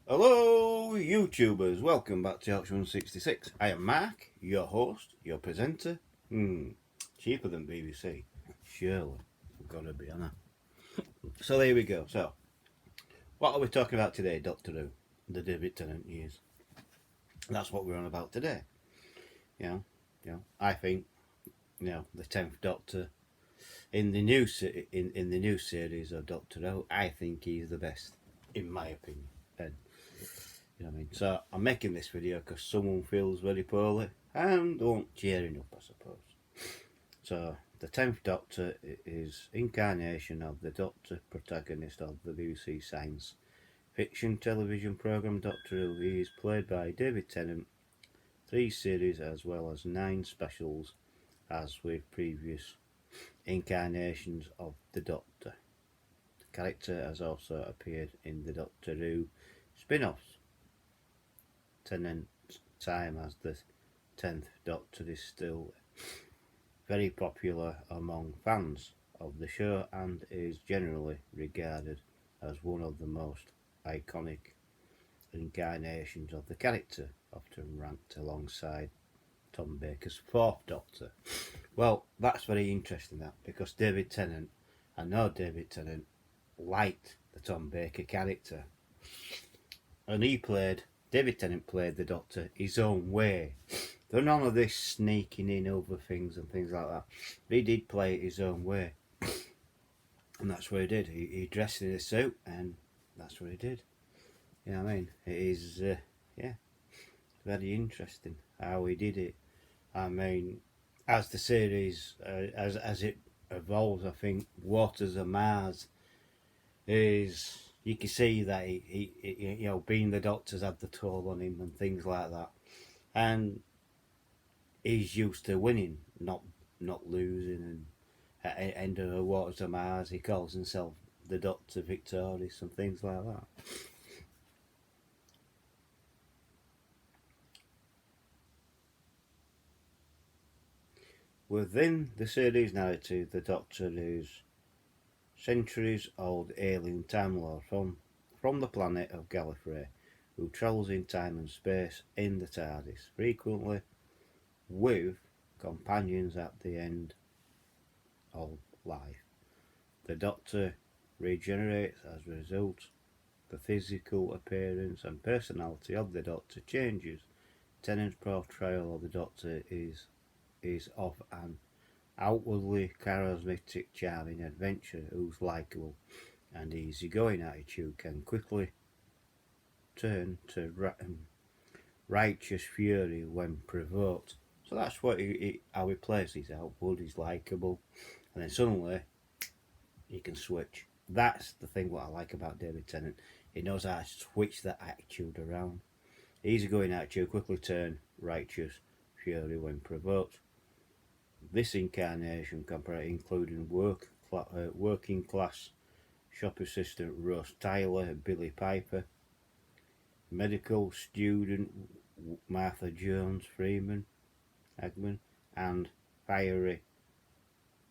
Hello YouTubers, welcome back to Auction 166. I am Mark, your host, your presenter. Cheaper than BBC, surely. Gotta be, Anna. So there we go. So, what are we talking about today, Doctor Who? The David Tennant years. That's what we're on about today. I think, the 10th Doctor in the new in the new series of Doctor Who, I think he's the best, in my opinion. And you know what I mean? So I'm making this video because someone feels very poorly and won't cheering up, I suppose. So the 10th Doctor is incarnation of the Doctor, protagonist of the BBC science fiction television programme Doctor Who. He is played by David Tennant, 3 series as well as 9 specials, as with previous incarnations of the Doctor. The character has also appeared in the Doctor Who spin-offs. Tennant's time as the 10th Doctor is still very popular among fans of the show and is generally regarded as one of the most iconic incarnations of the character, often ranked alongside Tom Baker's 4th Doctor. Well, that's very interesting, that, because I know David Tennant liked the Tom Baker character, and David Tennant played the Doctor his own way. There none of this sneaking in over things and things like that. But he did play it his own way. And that's what he did. He dressed in a suit and that's what he did. You know what I mean? It is, very interesting how he did it. I mean, as the series, as it evolves, I think Waters of Mars is... You can see that he being the Doctor's had the toll on him and things like that, and he's used to winning, not losing. And at the end of the Waters of Mars, he calls himself the Doctor Victorious and things like that. Within the series narrative, the Doctor is centuries-old alien Time Lord from the planet of Gallifrey, who travels in time and space in the TARDIS, frequently with companions at the end of life. The Doctor regenerates as a result. The physical appearance and personality of the Doctor changes. Tennant's portrayal of the Doctor is of an outwardly charismatic, charming adventurer whose likeable and easygoing attitude can quickly turn to righteous fury when provoked. So that's what how he plays. He's outward, he's likeable, and then suddenly he can switch. That's the thing what I like about David Tennant. He knows how to switch that attitude around. Easygoing attitude, quickly turn righteous fury when provoked. This incarnation including working class shop assistant Rose Tyler, Billy Piper, medical student Martha Jones Freeman, Agman, and fiery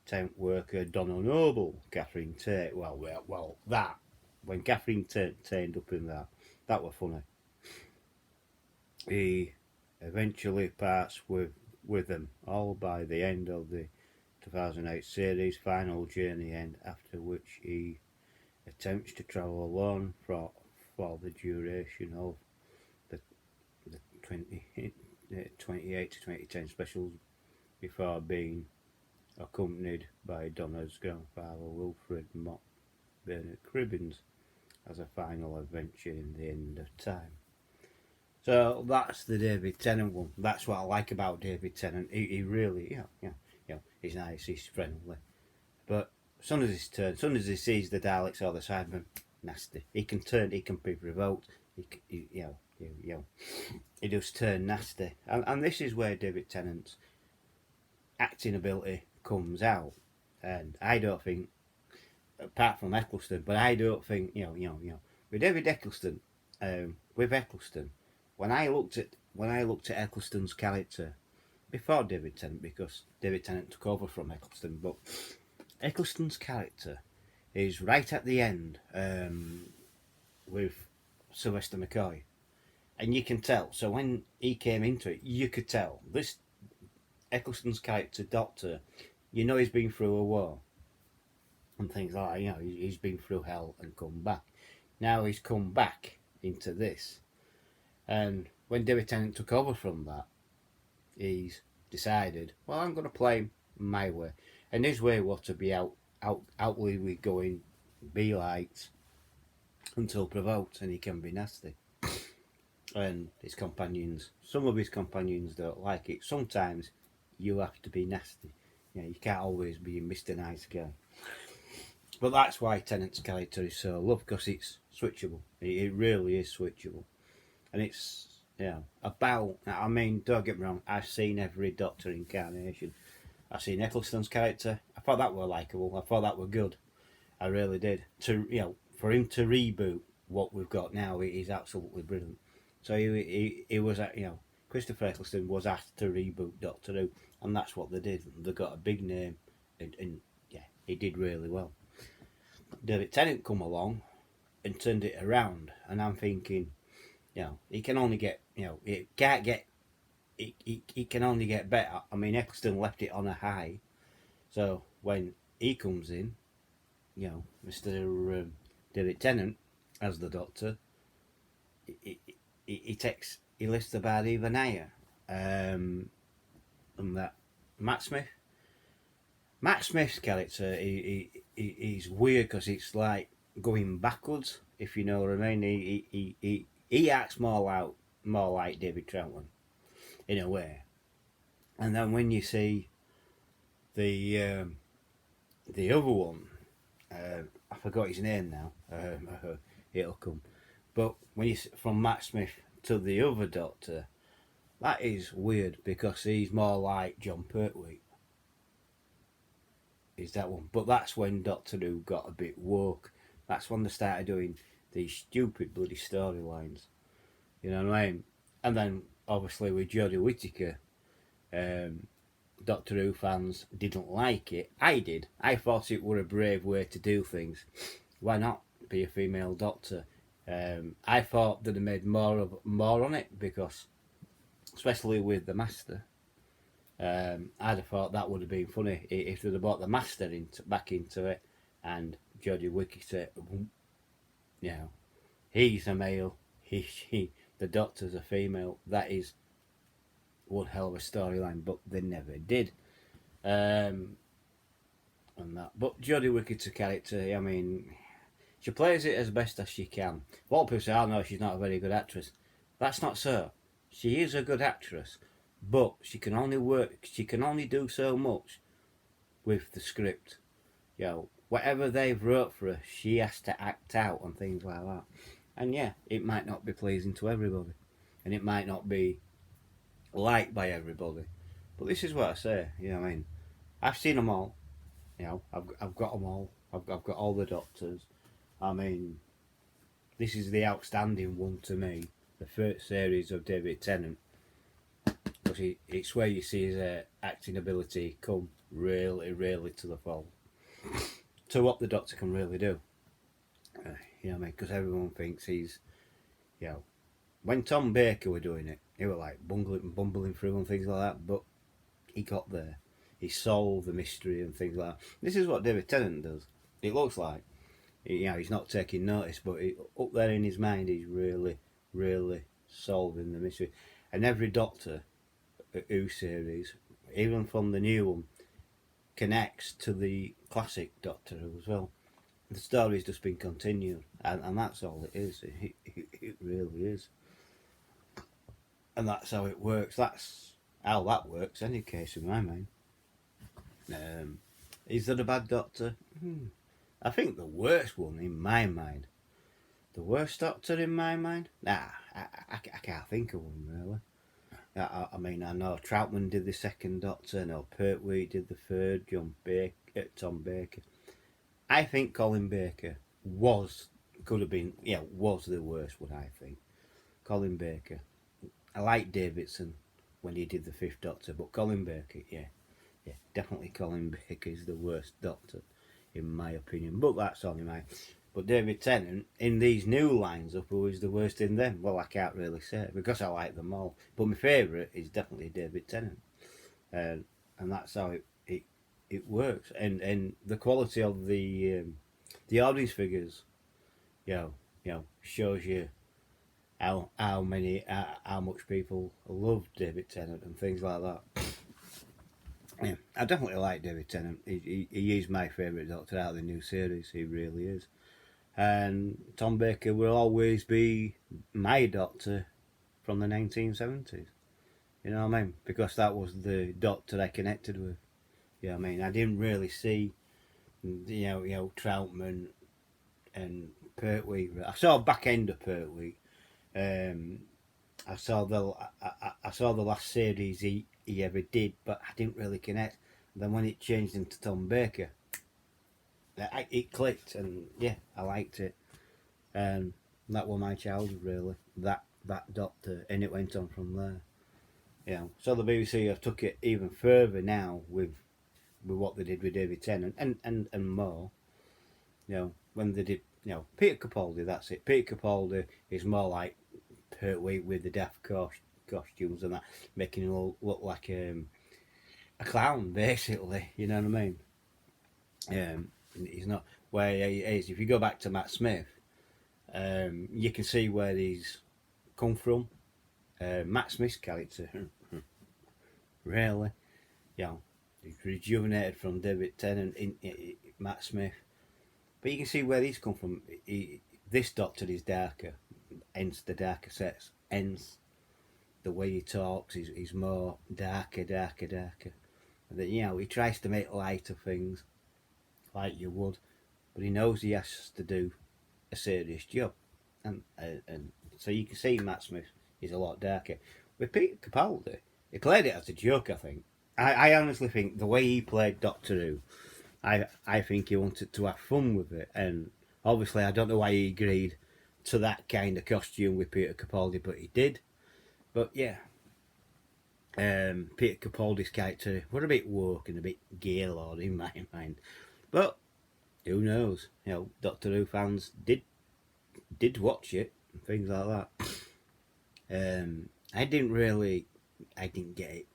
temp worker Donna Noble, Catherine Tate. Well, that when Catherine Tate turned up in that was funny. He eventually parts with them all by the end of the 2008 series final journey end, after which he attempts to travel alone for the duration of the 28 to 2010 specials, before being accompanied by Donna's grandfather Wilfred Mott Bernard Cribbins as a final adventure in the end of time. So that's the David Tennant one. That's what I like about David Tennant. He really, he's nice, he's friendly. But as soon as he sees the Daleks or the Cybermen, nasty. He can be provoked. He does turn nasty. And this is where David Tennant's acting ability comes out. And I don't think, apart from Eccleston, but I don't think, with David Eccleston, when I looked at Eccleston's character before David Tennant, because David Tennant took over from Eccleston, but Eccleston's character is right at the end, with Sylvester McCoy, and you can tell. So when he came into it, you could tell this Eccleston's character, Doctor. You know he's been through a war and things like that. You know he's been through hell and come back. Now he's come back into this, and when David Tennant took over from that, he's decided, well, I'm going to play him my way, and his way was to be outwardly going, be liked until provoked, and he can be nasty. And his companions, some of his companions don't like it. Sometimes you have to be nasty. You know, you can't always be Mr. Nice Guy. But that's why Tennant's character is so loved, because it's switchable. It really is switchable. And it's, about, I mean, don't get me wrong, I've seen every Doctor incarnation. I've seen Eccleston's character. I thought that were likeable. I thought that were good. I really did. For him to reboot what we've got now, it is absolutely brilliant. So he was, Christopher Eccleston was asked to reboot Doctor Who, and that's what they did. They got a big name, and he did really well. David Tennant come along and turned it around, and I'm thinking, he can only get, it can't get, it can only get better. I mean, Eccleston left it on a high, so when he comes in, Mr. David Tennant as the Doctor, he lifts the bar even higher. And that Matt Smith's character, he's weird because it's like going backwards, if you know what I mean. He acts more like David Troughton in a way, and then when you see the other one, I forgot his name now. It'll come, but when you from Matt Smith to the other Doctor, that is weird because he's more like John Pertwee. Is that one? But that's when Doctor Who got a bit woke. That's when they started doing these stupid bloody storylines. You know what I mean? And then obviously with Jodie Whittaker, Doctor Who fans didn't like it. I did. I thought it were a brave way to do things. Why not be a female Doctor? I thought they'd have made more on it because, especially with the Master, I'd have thought that would have been funny if they'd have brought the Master back into it, and Jodie Whittaker, he's a male, the Doctor's a female. That is one hell of a storyline, but they never did. And that, but Jodie Whittaker's character, I mean, she plays it as best as she can. A lot of people say, "Oh no, she's not a very good actress." That's not so. She is a good actress, but she can only do so much with the script. Whatever they've wrote for her, she has to act out and things like that. And it might not be pleasing to everybody, and it might not be liked by everybody. But this is what I say. I mean, I've seen them all. I've got them all. I've got all the Doctors. I mean, this is the outstanding one to me. The first series of David Tennant, because it's where you see his acting ability come really, really to the fore. To what the Doctor can really do. You know what I mean? Because everyone thinks he's, when Tom Baker were doing it, he were like bumbling through and things like that, but he got there. He solved the mystery and things like that. This is what David Tennant does. It looks like, he's not taking notice, but up there in his mind, he's really, really solving the mystery. And every Doctor Who series, even from the new one, connects to the classic Doctor Who as well. The story's just been continued, and that's all it is. It really is. And that's how it works. That's how that works, any case, in my mind. Is there a bad Doctor? I think the worst one in my mind. The worst Doctor in my mind? Nah, I can't think of one, really. I mean, I know Troutman did the second Doctor, I know Pertwee did the third, Tom Baker. I think Colin Baker was the worst one, I think. Colin Baker. I like Davidson when he did the fifth Doctor, but Colin Baker, definitely Colin Baker is the worst Doctor, in my opinion. But that's only mine. But David Tennant, in these new lines up, who is the worst in them? Well, I can't really say because I like them all. But my favourite is definitely David Tennant, and that's how it works. And the quality of the audience figures, shows you how much people love David Tennant and things like that. Yeah, I definitely like David Tennant. He is my favourite Doctor out of the new series. He really is. And Tom Baker will always be my Doctor from the 1970s. You know what I mean? Because that was the Doctor I connected with. You know what I mean? I didn't really see, Troutman and Pertwee. I saw back end of Pertwee. Um, I saw the last series he ever did, but I didn't really connect. And then when it changed into Tom Baker, it clicked, and yeah, I liked it. And that was my childhood really. That Doctor, and it went on from there. So the BBC have took it even further now with what they did with David Tennant and more. When they did, Peter Capaldi. That's it. Peter Capaldi is more like Pertwee with the deaf costumes and that, making him look like a clown, basically. You know what I mean? He's not where he is. If you go back to Matt Smith, you can see where he's come from. Matt Smith's character, really, he's rejuvenated from David Tennant in Matt Smith, but you can see where he's come from. This Doctor is darker, hence the darker sets, hence the way he talks is more darker. And then, he tries to make light of things like you would, but he knows he has to do a serious job, and so you can see Matt Smith is a lot darker. With Peter Capaldi, he played it as a joke. I think. I honestly think the way he played Doctor Who, I think he wanted to have fun with it, and obviously I don't know why he agreed to that kind of costume with Peter Capaldi, but he did. But yeah, Peter Capaldi's character were a bit woke and a bit gaylord in my mind, but who knows? Doctor Who fans did watch it and things like that. I didn't get it.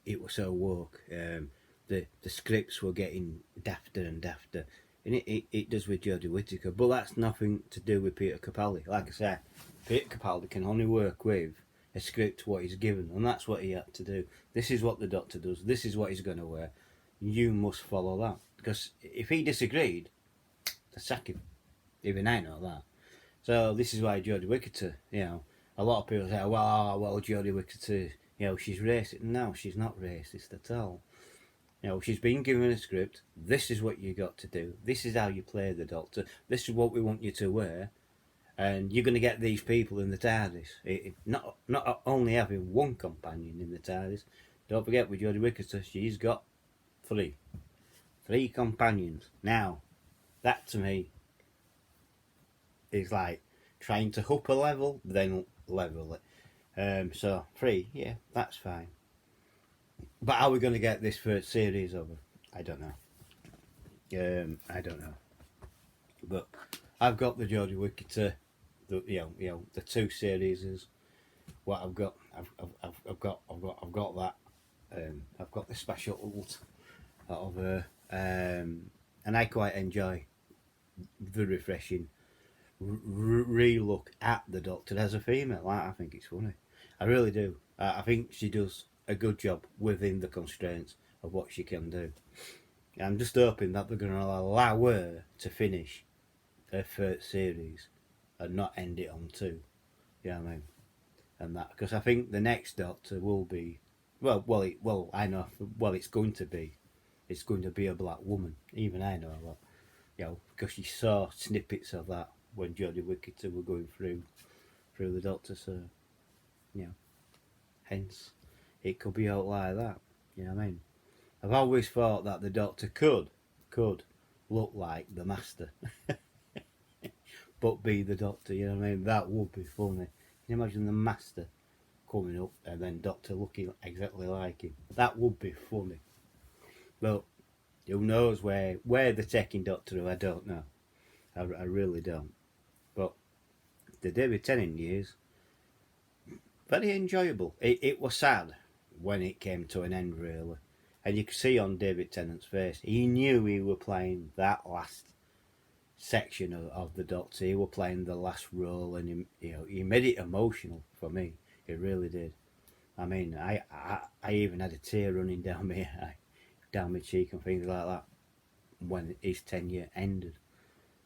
It was so woke. The scripts were getting dafter and dafter, and it does with Jodie Whittaker, but that's nothing to do with Peter Capaldi. Like I said, Peter Capaldi can only work with a script what he's given, and that's what he had to do. This is what the Doctor does. This is what he's going to wear. You must follow that, because if he disagreed, they sack him. Even I know that. So this is why Jodie Whittaker, a lot of people say, well, Jodie Whittaker, she's racist. No, she's not racist at all. She's been given a script. This is what you got to do. This is how you play the Doctor. This is what we want you to wear. And you're going to get these people in the TARDIS. Not only having one companion in the TARDIS. Don't forget with Jodie Whittaker, she's got three companions. Now, that to me is like trying to up a level, then level it. So 3, yeah, that's fine. But how are we going to get this first series over? I don't know. But I've got the Jodie Whittaker, the 2 series is what I've got. I've got that. I've got the special ult of her, and I quite enjoy the refreshing re-look at the Doctor as a female. I think it's funny. I really do. I think she does a good job within the constraints of what she can do. I'm just hoping that they're going to allow her to finish her first series and not end it on 2. You know what I mean? And that, because I think the next Doctor will be, I know, it's going to be a black woman. Even I know that, because you saw snippets of that when Jodie Whittaker were going through the Doctor, so, hence, it could be out like that. You know what I mean? I've always thought that the Doctor could look like the Master, but be the Doctor. You know what I mean? That would be funny. Can you imagine the Master coming up and then Doctor looking exactly like him? That would be funny. But who knows where they're taking Doctor Who? I don't know. I really don't. But the David Tennant years, very enjoyable. It was sad when it came to an end, really. And you could see on David Tennant's face, he knew he were playing that last section of the Doctor. He were playing the last role, and he made it emotional for me. He really did. I mean, I even had a tear running down my eye, down my cheek, and things like that when his tenure ended.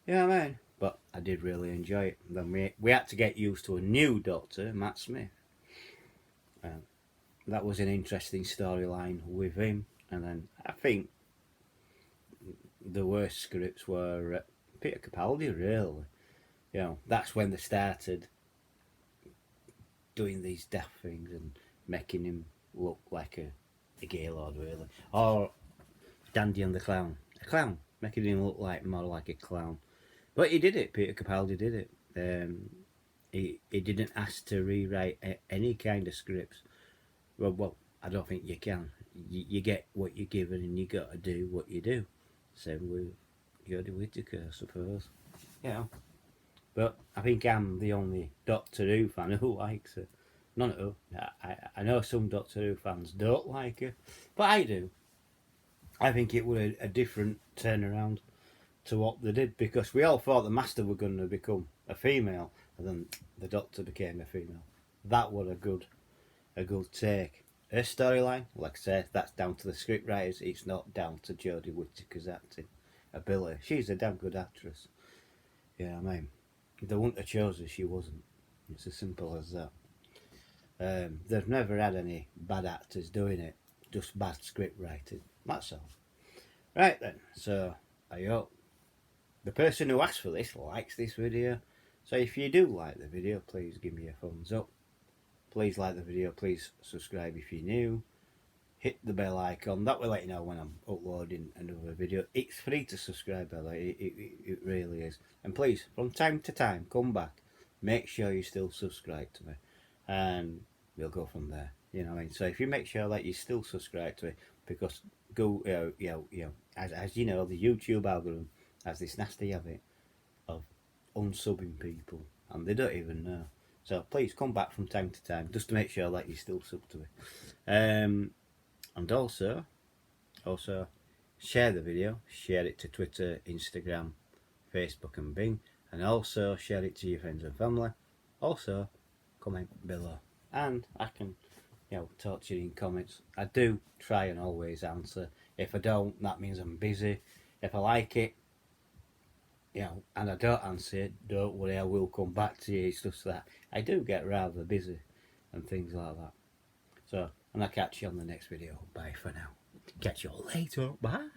You know what I mean? But I did really enjoy it. Then we had to get used to a new Doctor, Matt Smith. That was an interesting storyline with him. And then I think the worst scripts were Peter Capaldi, really. That's when they started doing these daft things and making him look like a gaylord, really. Or Dandy and the Clown. A clown. Making him look more like a clown. But he did it. Peter Capaldi did it. He didn't ask to rewrite any kind of scripts. Well, I don't think you can. You get what you're given, and you got to do what you do. Same with Jodie Whittaker, I suppose. But I think I'm the only Doctor Who fan who likes her. None of them. I know some Doctor Who fans don't like her, but I do. I think it was a different turnaround to what they did, because we all thought the Master were going to become a female, and then the Doctor became a female. That was a good take. Her storyline, like I said, that's down to the script writers. It's not down to Jodie Whittaker's acting ability. She's a damn good actress. Yeah, I mean, if they wouldn't have chosen her, she wasn't. It's as simple as that. They've never had any bad actors doing it, just bad script writing. That's all. Right then, so I hope the person who asked for this likes this video. So if you do like the video, please give me a thumbs up. Please like the video, please subscribe if you're new. Hit the bell icon, that will let you know when I'm uploading another video. It's free to subscribe, by the way, it really is. And please, from time to time, come back. Make sure you still subscribe to me. And we'll go from there. You know what I mean? So if you make sure that you still subscribe to me, because as you know, the YouTube algorithm has this nasty habit of unsubbing people, and they don't even know. So please come back from time to time, just to make sure that you still sub to me. And also share the video, share it to Twitter, Instagram, Facebook and Bing, and also share it to your friends and family. Also comment below, and I can talk to you in comments. I do try and always answer. If I don't, that means I'm busy. If I like it, and I don't answer it, don't worry, I will come back to you. It's just that I do get rather busy and things like that. So, and I'll catch you on the next video. Bye for now. Catch you all later. Bye.